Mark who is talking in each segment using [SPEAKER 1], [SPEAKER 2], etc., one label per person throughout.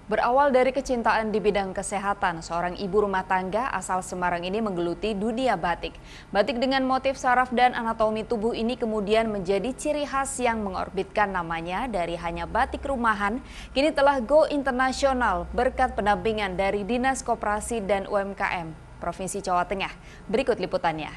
[SPEAKER 1] Berawal dari kecintaan di bidang kesehatan, seorang ibu rumah tangga asal Semarang ini menggeluti dunia batik. Batik dengan motif saraf dan anatomi tubuh ini kemudian menjadi ciri khas yang mengorbitkan namanya dari hanya batik rumahan, kini telah go internasional berkat pendampingan dari Dinas Koperasi dan UMKM Provinsi Jawa Tengah. Berikut liputannya.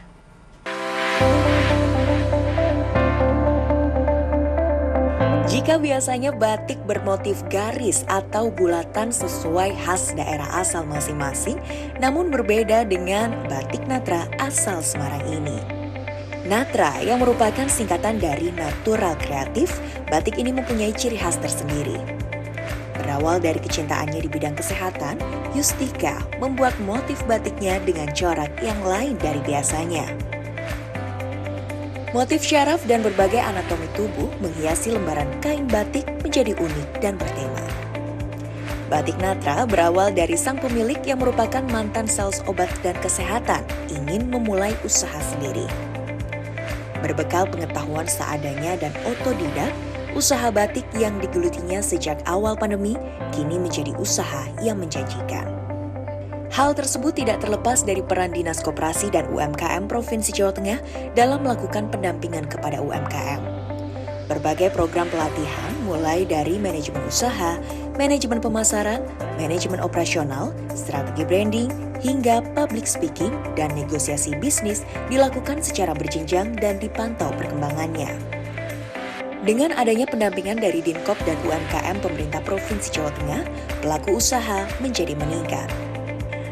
[SPEAKER 2] Jika biasanya batik bermotif garis atau bulatan sesuai khas daerah asal masing-masing, namun berbeda dengan batik Natra asal Semarang ini. Natra yang merupakan singkatan dari natural kreatif, batik ini mempunyai ciri khas tersendiri. Berawal dari kecintaannya di bidang kesehatan, Yustika membuat motif batiknya dengan corak yang lain dari biasanya. Motif syaraf dan berbagai anatomi tubuh menghiasi lembaran kain batik menjadi unik dan bertema. Batik Natra berawal dari sang pemilik yang merupakan mantan sales obat dan kesehatan, ingin memulai usaha sendiri. Berbekal pengetahuan seadanya dan otodidak, usaha batik yang digelutinya sejak awal pandemi kini menjadi usaha yang menjanjikan. Hal tersebut tidak terlepas dari peran Dinas Koperasi dan UMKM Provinsi Jawa Tengah dalam melakukan pendampingan kepada UMKM. Berbagai program pelatihan mulai dari manajemen usaha, manajemen pemasaran, manajemen operasional, strategi branding, hingga public speaking dan negosiasi bisnis dilakukan secara berjenjang dan dipantau perkembangannya. Dengan adanya pendampingan dari Dinkop dan UMKM Pemerintah Provinsi Jawa Tengah, pelaku usaha menjadi meningkat.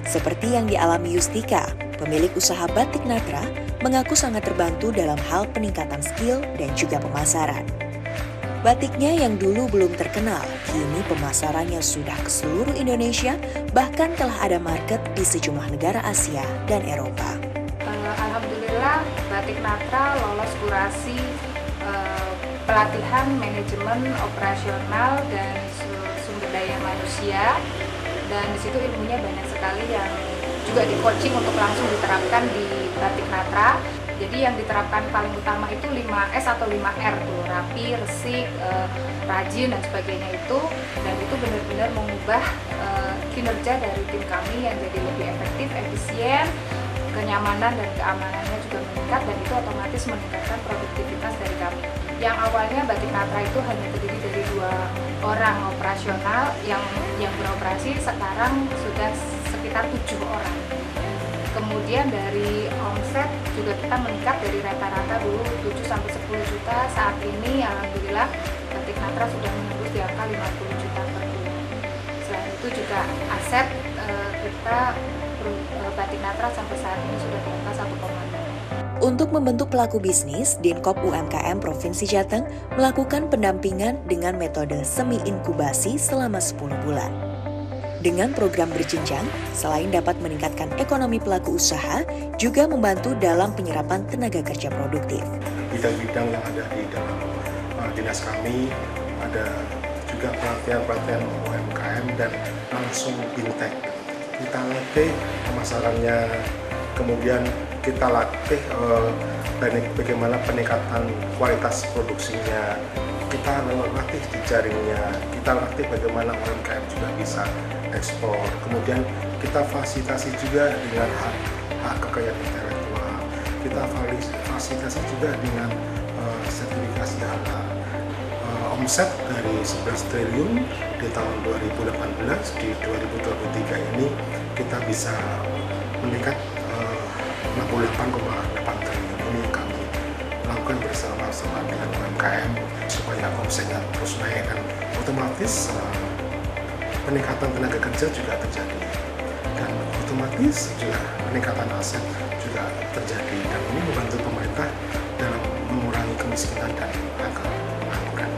[SPEAKER 2] Seperti yang dialami Yustika, pemilik usaha batik Natra mengaku sangat terbantu dalam hal peningkatan skill dan juga pemasaran. Batiknya yang dulu belum terkenal, kini pemasarannya sudah ke seluruh Indonesia, bahkan telah ada market di sejumlah negara Asia dan Eropa.
[SPEAKER 3] Alhamdulillah, batik Natra lolos kurasi pelatihan manajemen operasional dan sumber daya manusia. Dan di situ ilmunya banyak sekali yang juga di coaching untuk langsung diterapkan di batik Natra. Jadi yang diterapkan paling utama itu 5S atau 5R tuh, rapi, resik, rajin dan sebagainya itu. Dan itu benar-benar mengubah kinerja dari tim kami yang jadi lebih efektif, efisien, kenyamanan dan keamanannya juga meningkat, dan itu otomatis meningkatkan produktivitas dari kami. Yang awalnya batik Natra itu hanya terdiri dari 2 orang operasional yang beroperasi, sekarang sudah sekitar 7 orang. Kemudian dari omset juga kita meningkat dari rata-rata dulu 7 sampai 10 juta, saat ini alhamdulillah batik Natra sudah menembus di angka 50 juta per bulan. Selain itu juga aset kita batik Natra sampai saat ini sudah di angka 1,6.
[SPEAKER 2] Untuk membentuk pelaku bisnis, Dinkop UMKM Provinsi Jateng melakukan pendampingan dengan metode semi-inkubasi selama 10 bulan. Dengan program berjenjang, selain dapat meningkatkan ekonomi pelaku usaha, juga membantu dalam penyerapan tenaga kerja produktif.
[SPEAKER 4] Bidang-bidang yang ada di dalam dinas kami, ada juga pelatihan-pelatihan UMKM dan langsung fintech. Kita latih pemasarannya, kemudian kita latih bagaimana peningkatan kualitas produksinya, kita latih jejaringnya, kita latih bagaimana UMKM juga bisa ekspor, kemudian kita fasilitasi juga dengan hak kekayaan intelektual, kita fasilitasi juga dengan sertifikasi halal. Omset dari 11 triliun di tahun 2018, di 2023 ini kita bisa meningkat 68,8 triliun. Ini yang kami lakukan bersama-sama dengan UMKM supaya omsetnya terus naik, dan otomatis peningkatan tenaga kerja juga terjadi, dan otomatis juga peningkatan aset juga terjadi, dan ini membantu pemerintah dalam mengurangi kemiskinan dan angka pengangguran.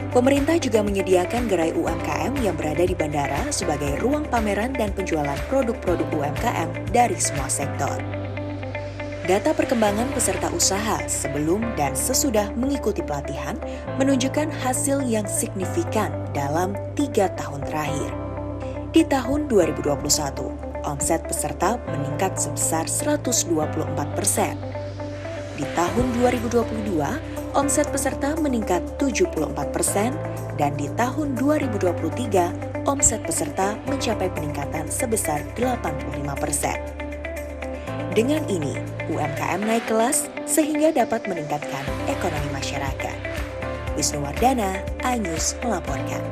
[SPEAKER 2] Pemerintah juga menyediakan gerai UMKM yang berada di bandara sebagai ruang pameran dan penjualan produk-produk UMKM dari semua sektor. Data perkembangan peserta usaha sebelum dan sesudah mengikuti pelatihan menunjukkan hasil yang signifikan dalam 3 tahun terakhir. Di tahun 2021, omset peserta meningkat sebesar 124%. Di tahun 2022, omset peserta meningkat 74%, dan di tahun 2023 omset peserta mencapai peningkatan sebesar 85%. Dengan ini, UMKM naik kelas sehingga dapat meningkatkan ekonomi masyarakat. Wisnu Wardana, iNews melaporkan.